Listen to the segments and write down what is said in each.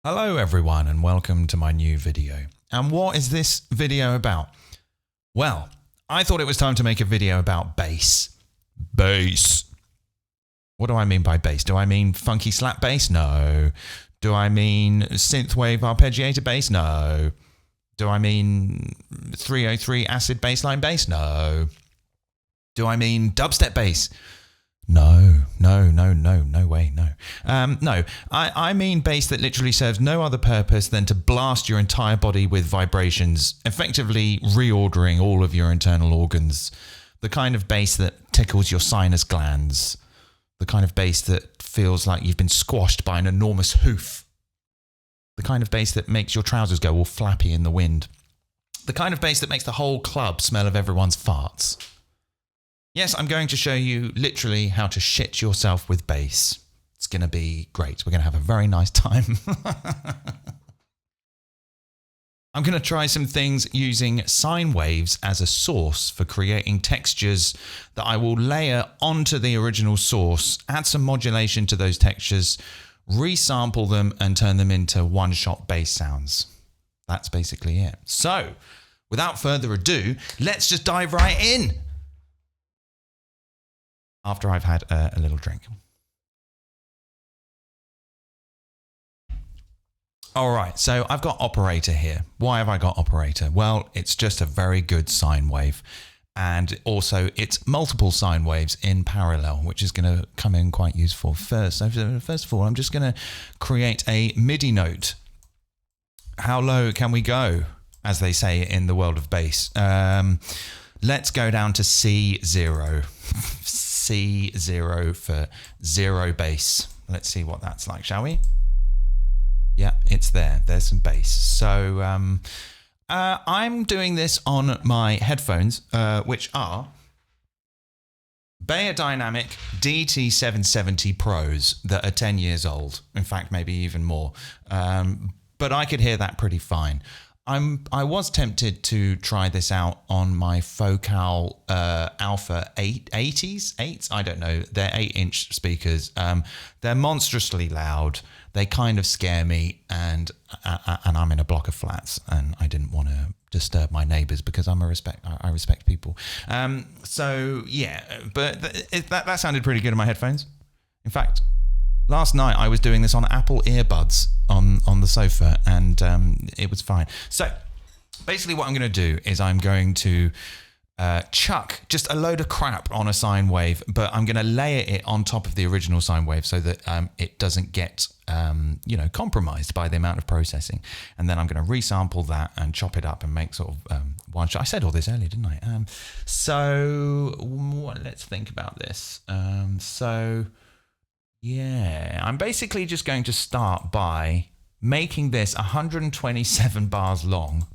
Hello everyone and welcome to my new video. And what is this video about? Well, I thought it was time to make a video about bass. Bass. What do I mean by bass? Do I mean funky slap bass? No. Do I mean synthwave arpeggiator bass? No. Do I mean 303 acid bassline bass? No. Do I mean dubstep bass? No way, no. No, I mean bass that literally serves no other purpose than to blast your entire body with vibrations, effectively reordering all of your internal organs. The kind of bass that tickles your sinus glands. The kind of bass that feels like you've been squashed by an enormous hoof. The kind of bass that makes your trousers go all flappy in the wind. The kind of bass that makes the whole club smell of everyone's farts. Yes, I'm going to show you literally how to shit yourself with bass. It's going to be great. We're going to have a very nice time. I'm going to try some things using sine waves as a source for creating textures that I will layer onto the original source, add some modulation to those textures, resample them and turn them into one-shot bass sounds. That's basically it. So, without further ado, let's just dive right in. After I've had a little drink. All right, so I've got operator here. Why have I got operator? Well, it's just a very good sine wave. And also it's multiple sine waves in parallel, which is going to come in quite useful first. So first of all, I'm just going to create a MIDI note. How low can we go, as they say in the world of bass? Let's go down to C0. C0 for zero bass. Let's see what that's like, shall we? Yeah, it's there. There's some bass. So I'm doing this on my headphones, which are Beyerdynamic DT770 Pros that are 10 years old. In fact, maybe even more. But I could hear that pretty fine. I was tempted to try this out on my Focal Alpha 8s. I don't know. They're 8-inch speakers. They're monstrously loud. They kind of scare me, and I'm in a block of flats, and I didn't want to disturb my neighbours because I respect people. So yeah, but that sounded pretty good in my headphones. In fact, last night I was doing this on Apple earbuds on the sofa, and it was fine. So basically what I'm going to do is I'm going to chuck just a load of crap on a sine wave, but I'm going to layer it on top of the original sine wave so that it doesn't get compromised by the amount of processing. And then I'm going to resample that and chop it up and make sort of one shot. I said all this earlier, didn't I? Let's think about this. Yeah, I'm basically just going to start by making this 127 bars long.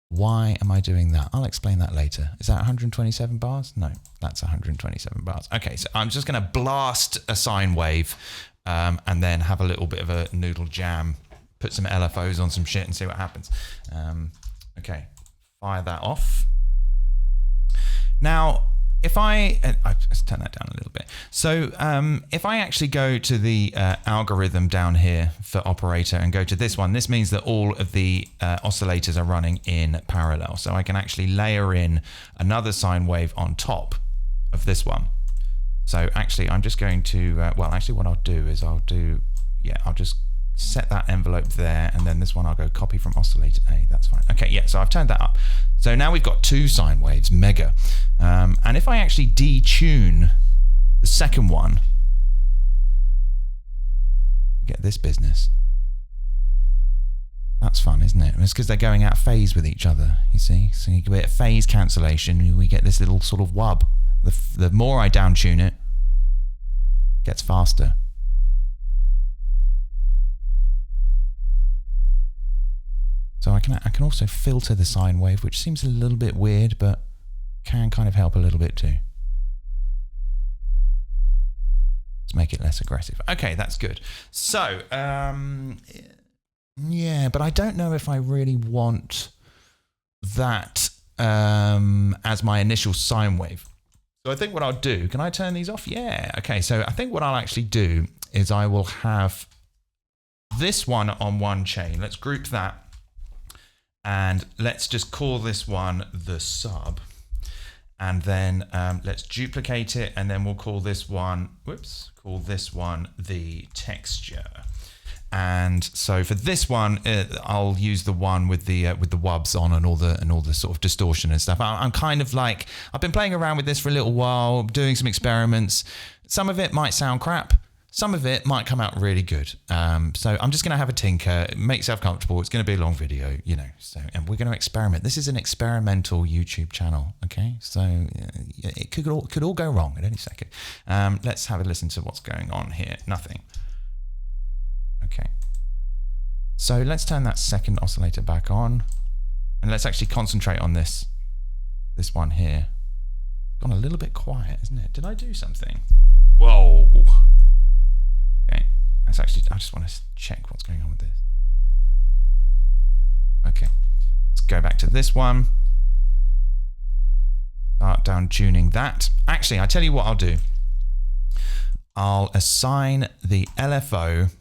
Why am I doing that? I'll explain that later. Is that 127 bars? No, that's 127 bars. Okay, so I'm just going to blast a sine wave and then have a little bit of a noodle jam, put some LFOs on some shit and see what happens. Okay, fire that off. Now, if let's turn that down a little bit. So if I actually go to the algorithm down here for operator and go to this one, this means that all of the oscillators are running in parallel. So I can actually layer in another sine wave on top of this one. So actually I'm just going to, what I'll do is I'll just set that envelope there, and then this one I'll go copy from oscillator A. That's fine. Okay, yeah, so I've turned that up. So now we've got two sine waves, mega. And if I actually detune the second one, get this business. That's fun, isn't it? It's because they're going out of phase with each other, you see? So you get phase cancellation, we get this little sort of wub. The more I down tune it, it gets faster. So I can also filter the sine wave, which seems a little bit weird, but can kind of help a little bit too. Let's make it less aggressive. Okay, that's good. So, yeah, but I don't know if I really want that as my initial sine wave. So I think what I'll do, can I turn these off? Yeah, okay, so I think what I'll actually do is I will have this one on one chain. Let's group that. And let's just call this one the sub. And then let's duplicate it, and then we'll call this one, call this one the texture. And so for this one, I'll use the one with the wubs on and all the sort of distortion and stuff. I'm kind of like, I've been playing around with this for a little while, doing some experiments. Some of it might sound crap. Some of it might come out really good. So I'm just going to have a tinker, make yourself comfortable. It's going to be a long video, you know. So, and we're going to experiment. This is an experimental YouTube channel, okay? So it could all go wrong at any second. Let's have a listen to what's going on here. Nothing. Okay. So let's turn that second oscillator back on, and let's actually concentrate on this one here. It's gone a little bit quiet, isn't it? Did I do something? Whoa. Okay, that's actually, I just want to check what's going on with this. Okay, let's go back to this one. Start down tuning that. Actually, I tell you what I'll do. I'll assign the LFO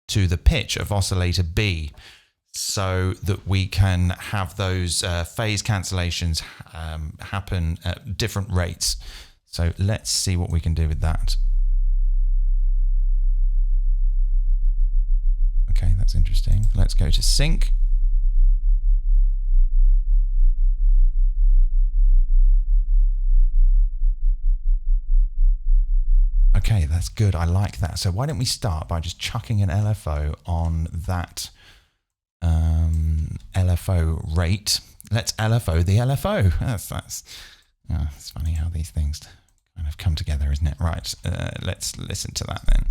to the pitch of oscillator B so that we can have those phase cancellations happen at different rates. So let's see what we can do with that. Okay, that's interesting. Let's go to sync. Okay, that's good. I like that. So why don't we start by just chucking an LFO on that LFO rate. Let's LFO the LFO. It's funny how these things kind of come together, isn't it? Right, let's listen to that then.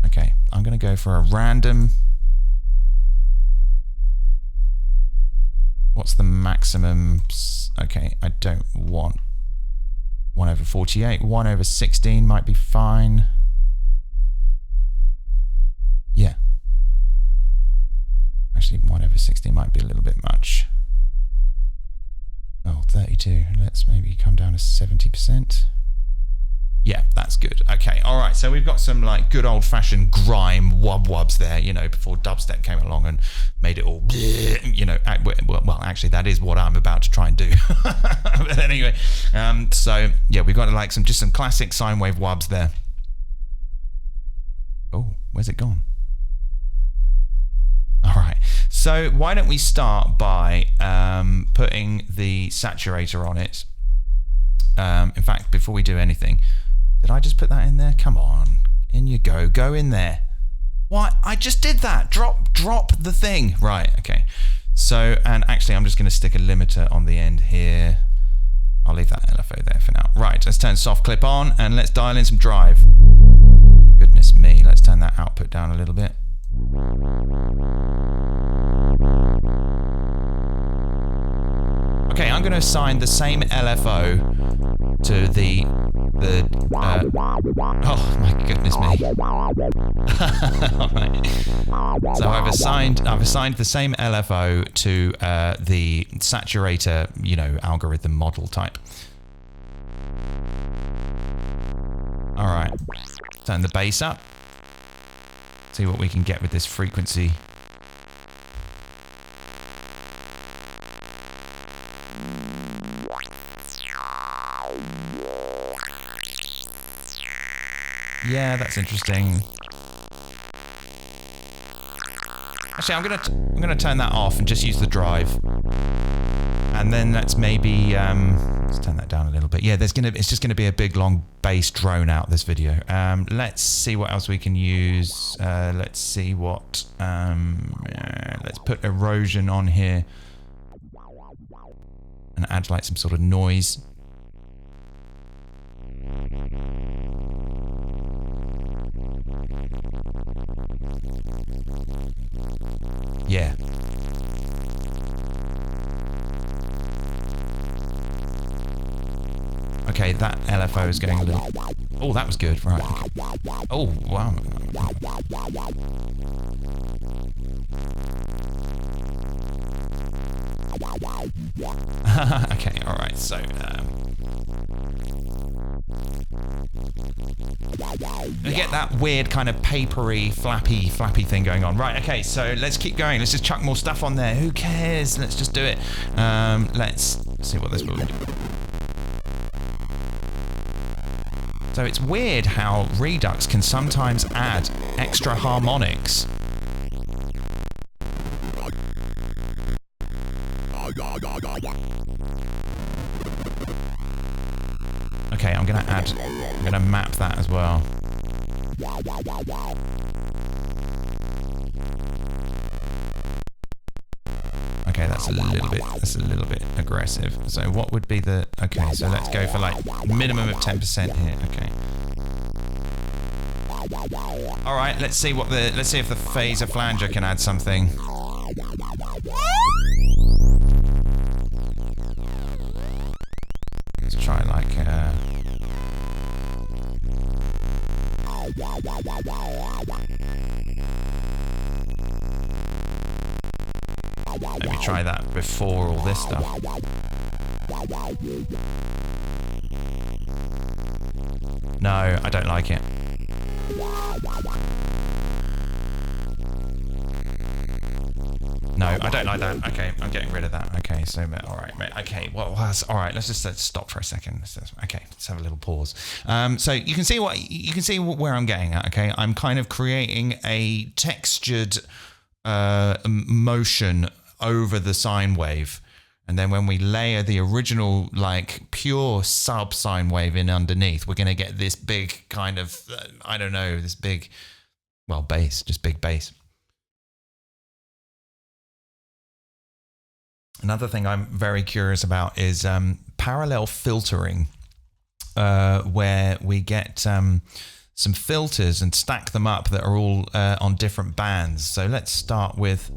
Okay, I'm going to go for a random. What's the maximum? Okay, I don't want 1/48. 1/16 might be fine. Yeah. Actually, 1/16 might be a little bit much. Oh, 32. Let's maybe come down to 70%. Yeah, that's good. Okay, all right. So we've got some like good old-fashioned grime wubs there, you know, before dubstep came along and made it all, you know. Well, actually, that is what I'm about to try and do. But anyway, so yeah, we've got like just some classic sine wave wubs there. Oh, where's it gone? All right. So why don't we start by putting the saturator on it? In fact, before we do anything. Did I just put that in there? Come on, in you go. Go in there. What? I just did that. Drop the thing. Right, okay. So, and actually I'm just going to stick a limiter on the end here. I'll leave that LFO there for now. Right, let's turn soft clip on and let's dial in some drive. Goodness me, let's turn that output down a little bit. Okay, I'm going to assign the same LFO to the oh my goodness me. Right. So I've assigned the same LFO to the saturator, you know, algorithm model type. All right, turn the bass up. See what we can get with this frequency. Yeah, that's interesting. Actually, I'm gonna turn that off and just use the drive. And then let's maybe let's turn that down a little bit. Yeah, it's just gonna be a big long bass drone out this video. Let's see what else we can use. Let's see what let's put erosion on here and add like some sort of noise. Yeah. Okay, that LFO is going a little... Oh, that was good, right. Oh, wow. Okay, alright, so... You get that weird kind of papery, flappy thing going on. Right, okay, so let's keep going. Let's just chuck more stuff on there. Who cares? Let's just do it. Let's see what this will do. So it's weird how Redux can sometimes add extra harmonics. Okay, I'm gonna map that as well. Okay, that's a little bit aggressive. So what would be the, okay, so let's go for like minimum of 10% here. Okay. All right, let's see if the phaser flanger can add something. Let's try like maybe try that before all this stuff. No, I don't like it. No, I don't like that. Okay, I'm getting rid of that. Okay, so all right, mate. Okay, what was? All right, let's stop for a second. Okay, let's have a little pause. So you can see where I'm getting at. Okay, I'm kind of creating a textured motion over the sine wave, and then when we layer the original like pure sub sine wave in underneath, we're going to get this big kind of I don't know, this big, well, bass, just big bass. Another thing I'm very curious about is parallel filtering, where we get some filters and stack them up that are all on different bands. So let's start with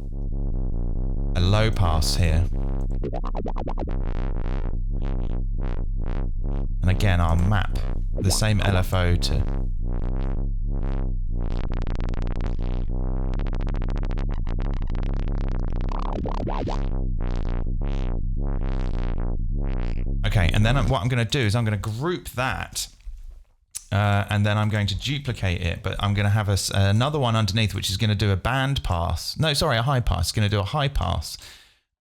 a low pass here. And again, I'll map the same LFO to... Okay, and then what I'm going to do is I'm going to group that, and then I'm going to duplicate it, but I'm going to have another one underneath which is going to do a band pass. No, sorry, a high pass. It's going to do a high pass.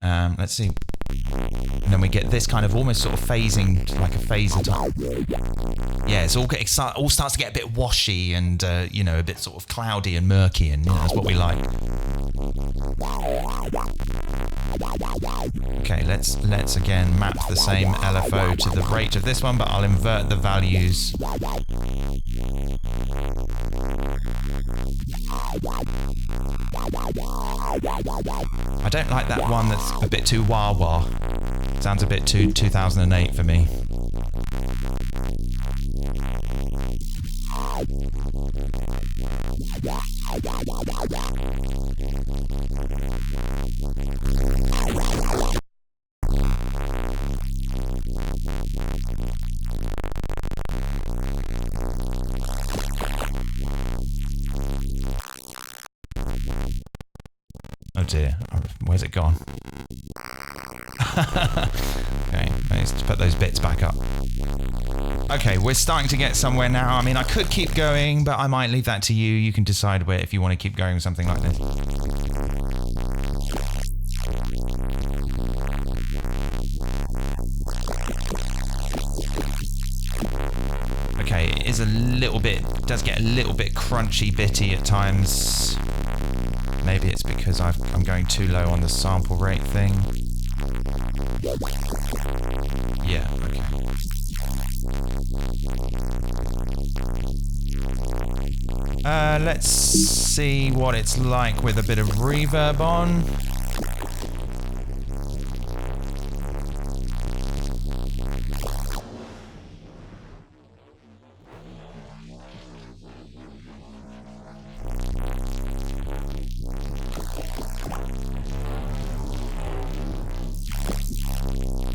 Let's see. And then we get this kind of almost sort of phasing, like a phaser type. Yeah, it all starts to get a bit washy and, you know, a bit sort of cloudy and murky, and you know, that's what we like. Okay, let's again map the same LFO to the rate of this one, but I'll invert the values. I don't like that one that's a bit too wah-wah. Sounds a bit too 2008 for me. Oh dear, where's it gone? Okay, let's put those bits back up. Okay, we're starting to get somewhere now. I mean, I could keep going, but I might leave that to you. You can decide where, if you want to keep going with something like this. Okay, it is a little bit, does get a little bit crunchy bitty at times. Maybe it's because I'm going too low on the sample rate thing. Yeah, okay. Let's see what it's like with a bit of reverb on.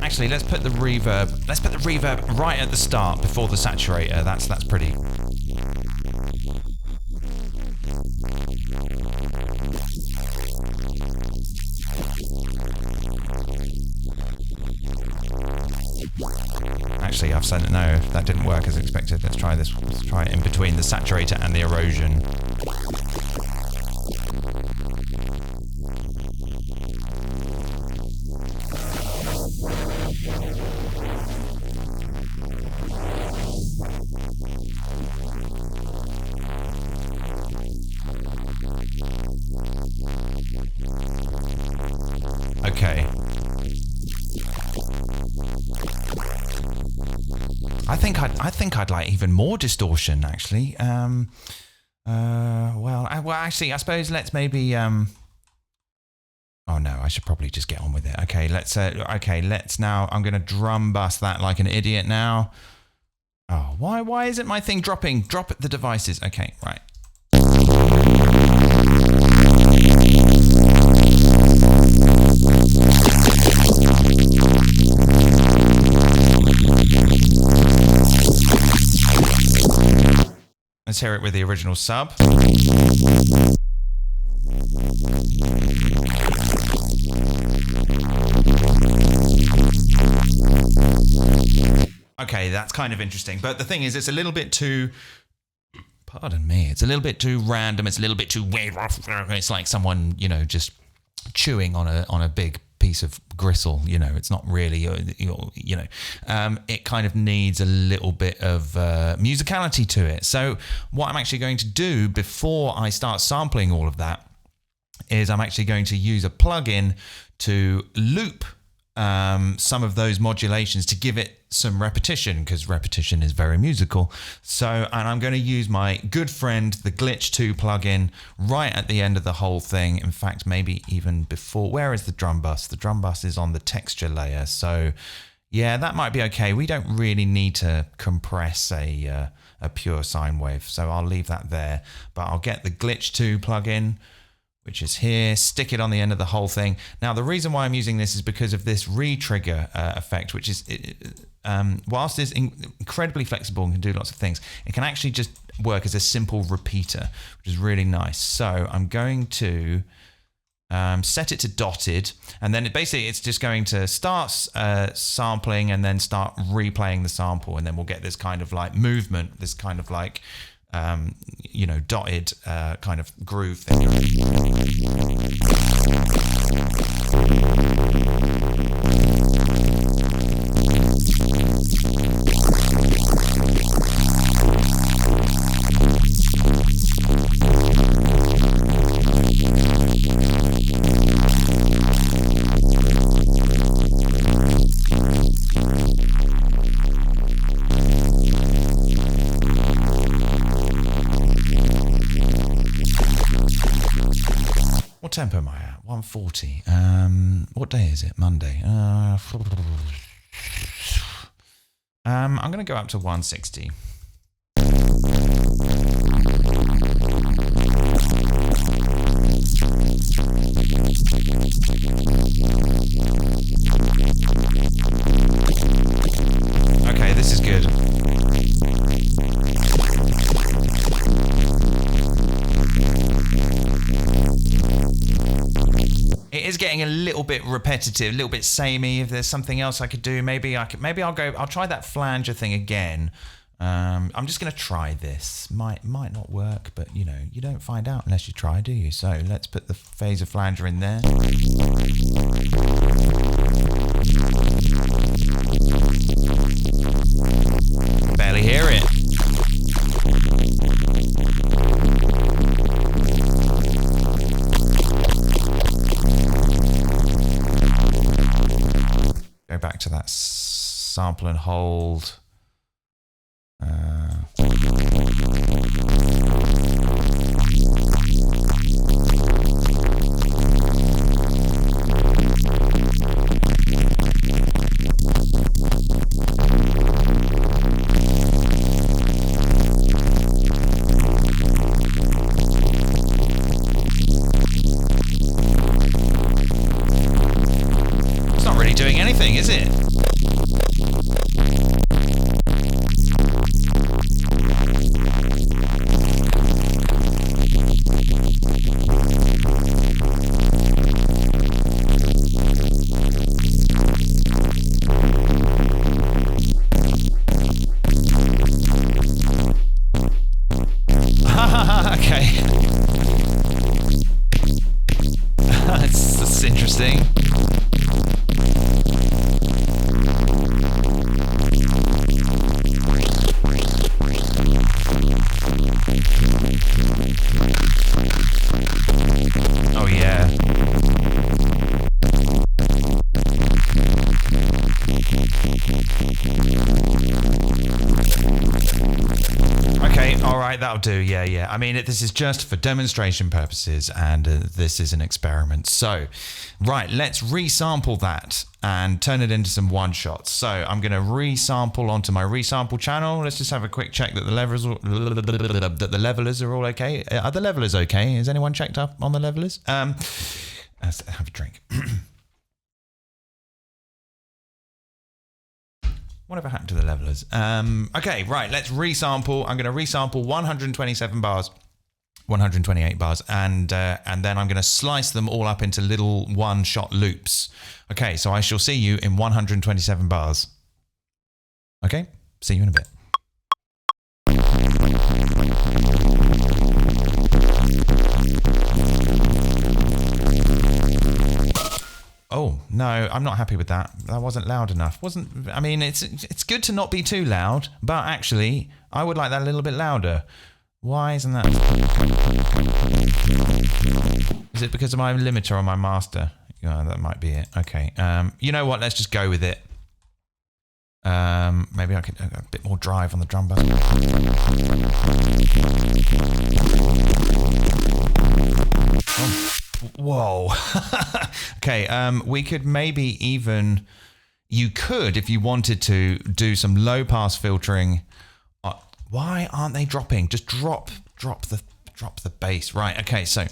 Actually, let's put the reverb right at the start before the saturator. That's pretty. actually, I've said no, that didn't work as expected. Let's try this. Let's try it in between the saturator and the erosion. Okay. I think I'd like even more distortion, actually. Well, actually, I suppose let's maybe. Oh no, I should probably just get on with it. Okay, let's now. I'm gonna drum bust that like an idiot now. Oh, why isn't my thing dropping? Drop the devices. Okay, right. Let's hear it with the original sub. Okay, that's kind of interesting. But the thing is, it's a little bit too... Pardon me. It's a little bit too random. It's a little bit too... It's like someone, you know, just chewing on a big piece of gristle. You know, it's not really, you know, it kind of needs a little bit of musicality to it. So what I'm actually going to do before I start sampling all of that is I'm actually going to use a plugin to loop some of those modulations to give it some repetition, because repetition is very musical. So, and I'm going to use my good friend, the Glitch 2 plugin, right at the end of the whole thing. In fact, maybe even before. Where is the drum bus? The drum bus is on the texture layer. So yeah, that might be okay. We don't really need to compress a pure sine wave. So I'll leave that there, but I'll get the Glitch 2 plugin, which is here, stick it on the end of the whole thing. Now, the reason why I'm using this is because of this re-trigger effect, which is, whilst it's incredibly flexible and can do lots of things, it can actually just work as a simple repeater, which is really nice. So I'm going to set it to dotted, and then it's just going to start sampling and then start replaying the sample, and then we'll get this kind of like movement, this kind of like you know, dotted kind of groove thing. What tempo am I at? 140. What day is it? Monday. I'm going to go up to 160. Okay, this is good. It is getting a little bit repetitive, a little bit samey. If there's something else I could do, maybe I'll try that flanger thing again. I'm just going to try this. Might not work, but you know, you don't find out unless you try, do you? So let's put the phaser flanger in there. Barely hear it. Go back to that sample and hold. It's not really doing anything, is it? Okay. That's interesting. Oh yeah. Okay, all right, that'll do. Yeah. I mean, this is just for demonstration purposes, and this is an experiment. So, right, let's resample that and turn it into some one-shots. So I'm going to resample onto my resample channel. Let's just have a quick check that the levelers are all okay. Are the levelers okay? Has anyone checked up on the levelers? Let's have a drink. Whatever happened to the levelers? Okay, right, let's resample. I'm going to resample 127 bars, 128 bars, and then I'm going to slice them all up into little one-shot loops. Okay, so I shall see you in 127 bars. Okay, see you in a bit. Oh, no, I'm not happy with that. That wasn't loud enough. I mean, it's good to not be too loud, but actually, I would like that a little bit louder. Why isn't that? Is it because of my limiter on my master? Yeah, that might be it. Okay. You know what? Let's just go with it. Maybe I could a bit more drive on the drum button. Oh. Whoa. Okay, we could maybe even, you could, if you wanted to, do some low pass filtering. Why aren't they dropping? Just drop the bass. Right, okay, so you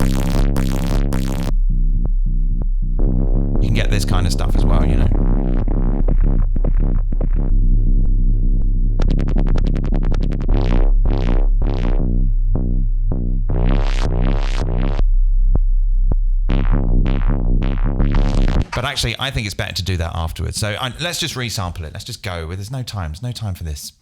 can get this kind of stuff as well, you know. But actually, I think it's better to do that afterwards. So let's just resample it. Let's just go with. There's no time for this.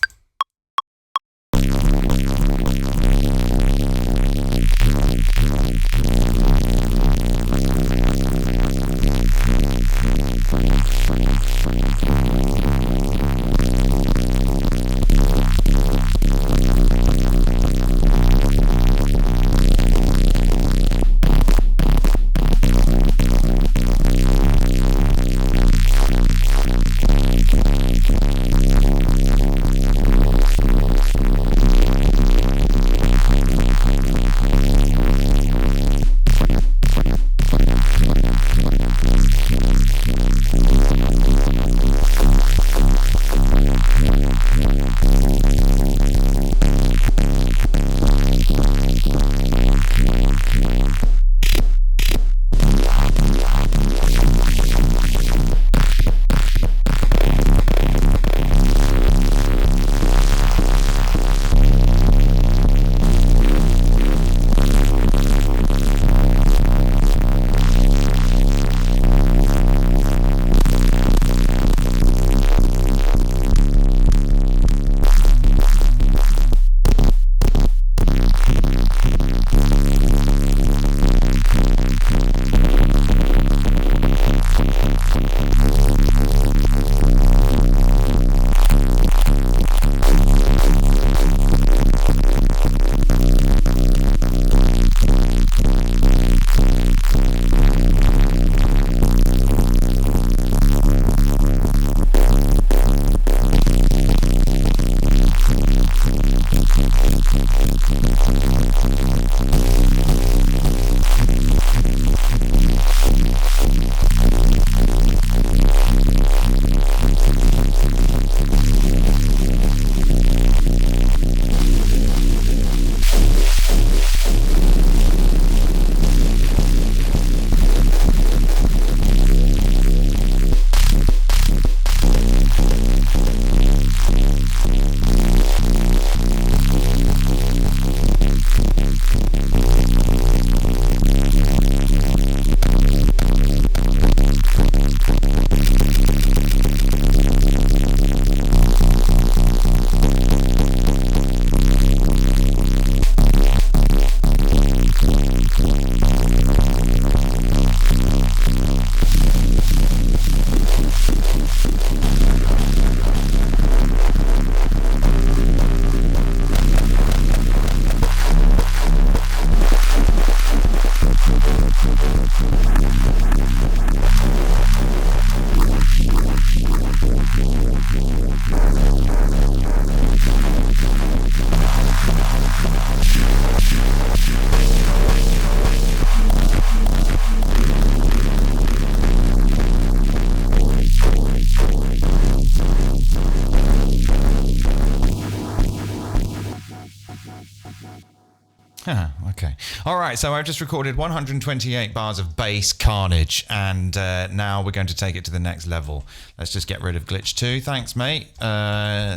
okay. All right, so I've just recorded 128 bars of bass carnage, and now we're going to take it to the next level. Let's just get rid of glitch 2. Thanks, mate.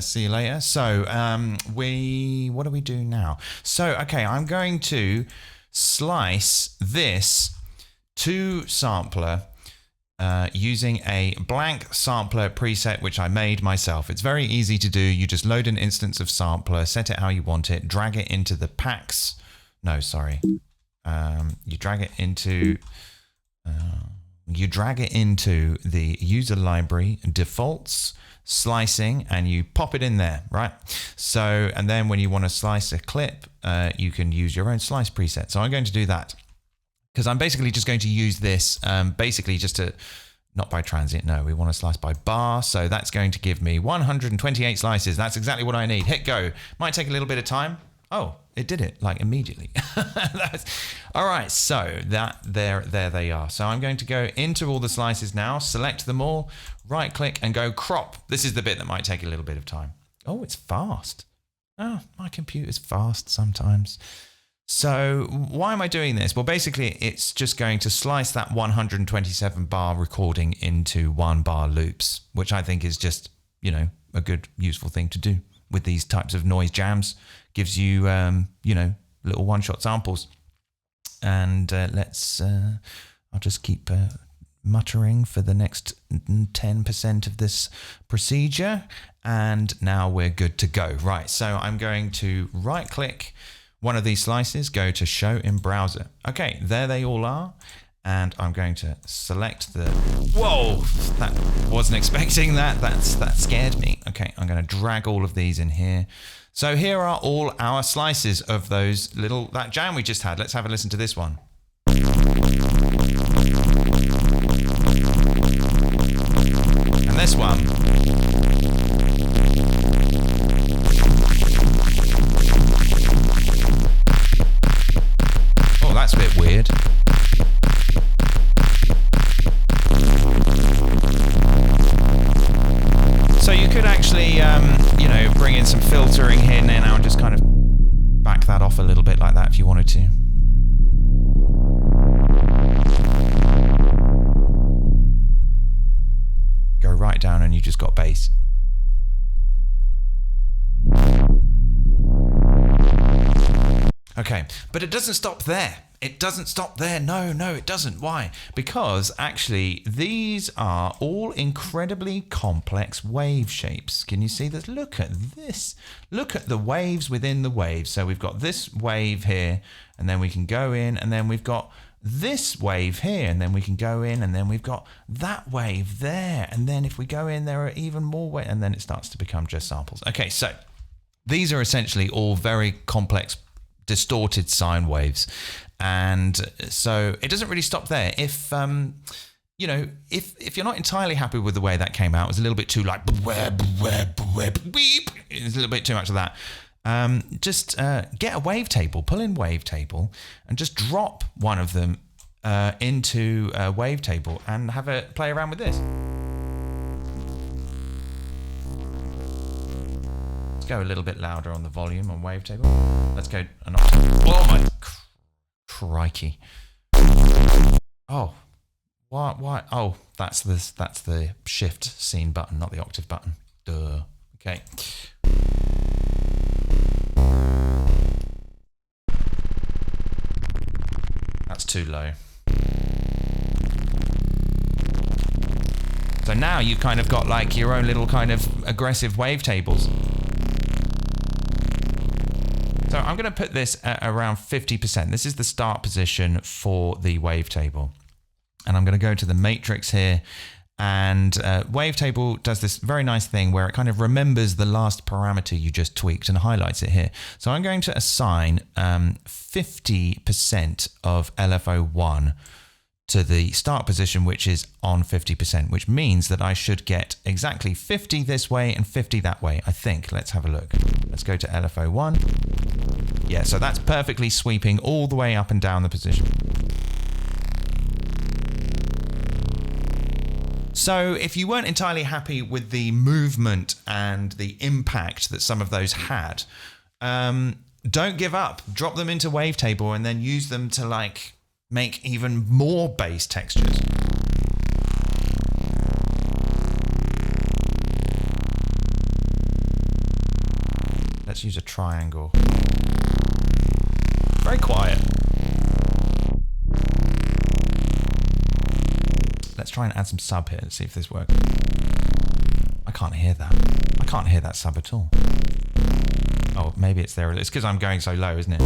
See you later. So what do we do now? So, okay, I'm going to slice this to sampler using a blank sampler preset which I made myself. It's very easy to do. You just load an instance of sampler, set it how you want it, drag it into the packs. No, sorry. You drag it into the user library defaults slicing, and you pop it in there, right? So, and then when you want to slice a clip, you can use your own slice preset. So I'm going to do that, because I'm basically just going to use this basically just to, not by transient, no, we want to slice by bar. So that's going to give me 128 slices. That's exactly what I need. Hit go. Might take a little bit of time. Oh, it did it like immediately. All right, so there they are. So I'm going to go into all the slices now, select them all, right click and go crop. This is the bit that might take a little bit of time. Oh, it's fast. Oh, my computer's fast sometimes. So why am I doing this? Well, basically it's just going to slice that 127 bar recording into 1 bar loops, which I think is just, you know, a good useful thing to do with these types of noise jams. Gives you, you know, little one-shot samples. And I'll just keep muttering for the next 10% of this procedure. And now we're good to go. Right, so I'm going to right-click one of these slices, go to Show in Browser. Okay, there they all are. And I'm going to select the... Whoa, that wasn't expecting that. That scared me. Okay, I'm going to drag all of these in here. So here are all our slices of that jam we just had. Let's have a listen to this one. And this one. Oh, that's a bit weird. So you could actually, you know, bring in some filtering here now and just kind of back that off a little bit like that if you wanted to. Go right down and you just got bass. Okay, but it doesn't stop there. It doesn't stop there. No, it doesn't. Why? Because actually these are all incredibly complex wave shapes. Can you see this? Look at this. Look at the waves within the waves. So we've got this wave here, and then we can go in, and then we've got this wave here, and then we can go in, and then we've got that wave there. And then if we go in, there are even more waves, and then it starts to become just samples. Okay, so these are essentially all very complex distorted sine waves. And so it doesn't really stop there. If you know, if you're not entirely happy with the way that came out, it was a little bit too like beep, it's a little bit too much of that. Just get a wavetable, pull in Wavetable, and just drop one of them into a Wavetable and have a play around with this. Let's go a little bit louder on the volume on Wavetable. Let's go an octave. Oh my crikey! Oh, why? Oh, that's the shift scene button, not the octave button. Duh. Okay. That's too low. So now you've kind of got like your own little kind of aggressive wavetables. So I'm going to put this at around 50%. This is the start position for the wavetable. And I'm going to go to the matrix here. And Wavetable does this very nice thing where it kind of remembers the last parameter you just tweaked and highlights it here. So I'm going to assign 50% of LFO1 to the start position, which is on 50%, which means that I should get exactly 50 this way and 50 that way, I think. Let's have a look. Let's go to LFO1. Yeah, so that's perfectly sweeping all the way up and down the position. So if you weren't entirely happy with the movement and the impact that some of those had, don't give up. Drop them into Wavetable and then use them to like make even more bass textures. Let's use a triangle. Very quiet. Let's try and add some sub here. Let's see if this works. I can't hear that. I can't hear that sub at all. Oh, maybe it's there. It's because I'm going so low, isn't it?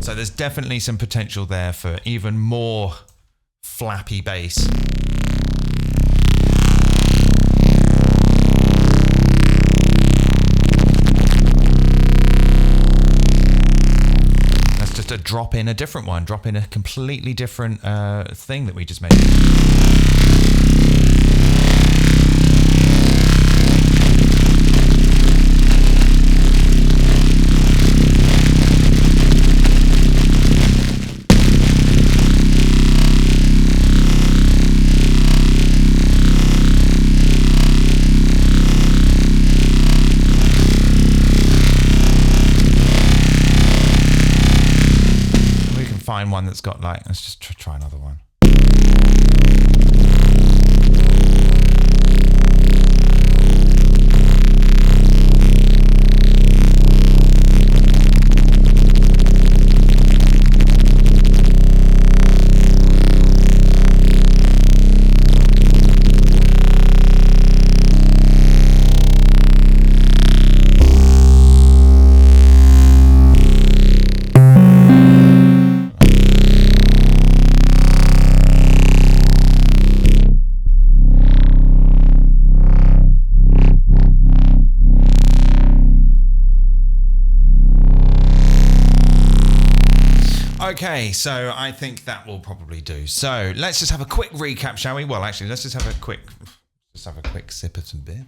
So there's definitely some potential there for even more flappy bass. To drop in a different one, drop in a completely different thing that we just made. Find one that's got like, let's just try another one. Okay, so I think that will probably do. So let's just have a quick recap, shall we? Well, actually, let's just have a quick sip of some beer.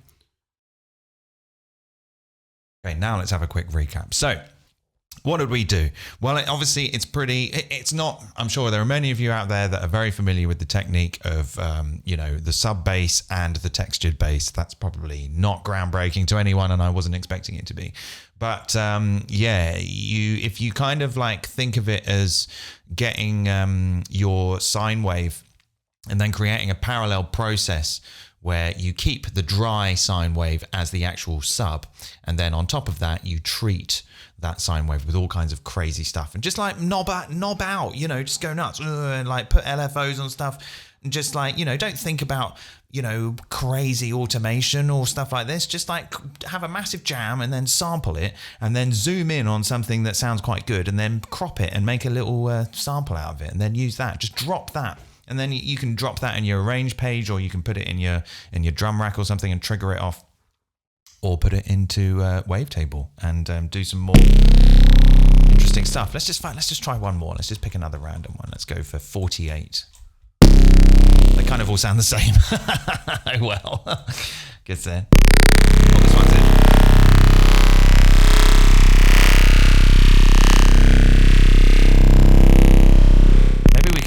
Okay, now let's have a quick recap. So what did we do? Well, obviously it's not, I'm sure there are many of you out there that are very familiar with the technique of, you know, the sub bass and the textured bass. That's probably not groundbreaking to anyone, and I wasn't expecting it to be. But yeah, if you kind of like think of it as getting your sine wave and then creating a parallel process where you keep the dry sine wave as the actual sub, and then on top of that you treat that sine wave with all kinds of crazy stuff and just like knob out, you know, just go nuts and like put LFOs on stuff and just like, you know, don't think about, you know, crazy automation or stuff like this. Just like have a massive jam and then sample it and then zoom in on something that sounds quite good and then crop it and make a little sample out of it and then use that. Just drop that. And then you can drop that in your arrange page, or you can put it in your drum rack or something and trigger it off, or put it into Wavetable and do some more interesting stuff. Let's just try one more. Let's just pick another random one. Let's go for 48. They kind of all sound the same. Oh well, good then. Well, this one's it.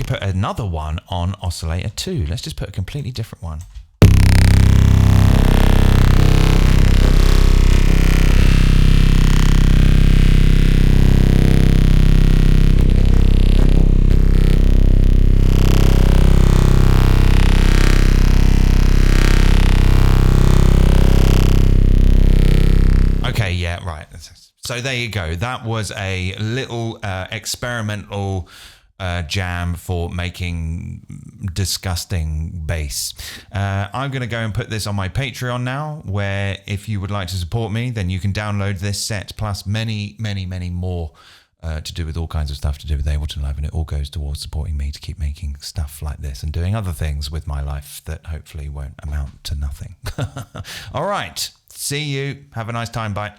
Put another one on oscillator 2. Let's just put a completely different one. Okay, yeah, right. So there you go. That was a little experimental jam for making disgusting bass. I'm going to go and put this on my Patreon now, where if you would like to support me, then you can download this set plus many, many, many more to do with all kinds of stuff to do with Ableton Live, and it all goes towards supporting me to keep making stuff like this and doing other things with my life that hopefully won't amount to nothing. All right. See you. Have a nice time. Bye.